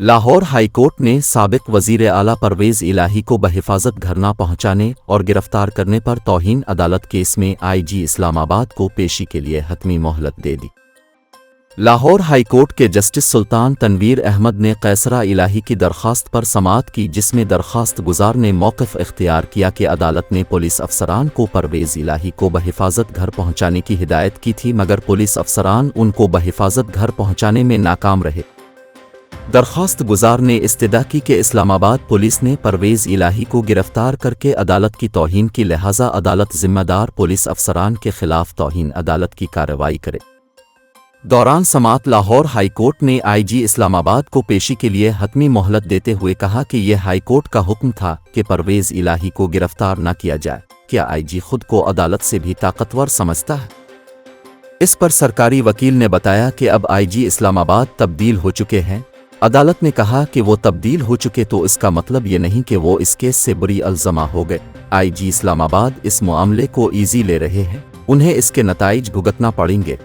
Lahore high court ने साबिक वजीर आला परवेज़ इलाही को बहिफाजत घर न पहुंचाने और गिरफ्तार करने पर तौहीन अदालत केस में आईजी इस्लामाबाद को पेशी के लिए हतमी मोहलत दे दी। लाहौर हाईकोर्ट के जस्टिस सुल्तान तनवीर अहमद ने कैसरा इलाही की दरख्वास्त पर समाअत की, जिसमें दरख्वास्त गुजार ने मौक़िफ़ इख्तियार किया कि अदालत ने पुलिस अफसरान को परवेज़ इलाही को बहिफाजत घर पहुंचाने की हिदायत की थी, मगर पुलिस अफसरान उनको बहिफाजत घर पहुंचाने में नाकाम रहे। दरख्वास्त गुजार ने इस्तदा की कि इस्लामाबाद पुलिस ने परवेज़ इलाही को गिरफ्तार करके अदालत की तौहीन की, लिहाजा अदालत ज़िम्मेदार पुलिस अफसरान के खिलाफ तौहीन अदालत की कार्रवाई करे। दौरान समाअत लाहौर हाईकोर्ट ने आईजी इस्लामाबाद को पेशी के लिए हतमी मोहलत देते हुए कहा कि यह हाईकोर्ट का हुक्म था कि परवेज़ इलाही को गिरफ्तार न किया जाए। क्या आईजी खुद को अदालत से भी ताकतवर समझता है? इस पर सरकारी वकील ने बताया कि अब आईजी इस्लामाबाद तब्दील हो चुके हैं। अदालत ने कहा कि वो तब्दील हो चुके तो इसका मतलब ये नहीं कि वो इस केस से बुरी अल्ज़मा हो गए। आईजी इस्लामाबाद इस मामले को ईजी ले रहे हैं, उन्हें इसके नताइज भुगतना पड़ेंगे।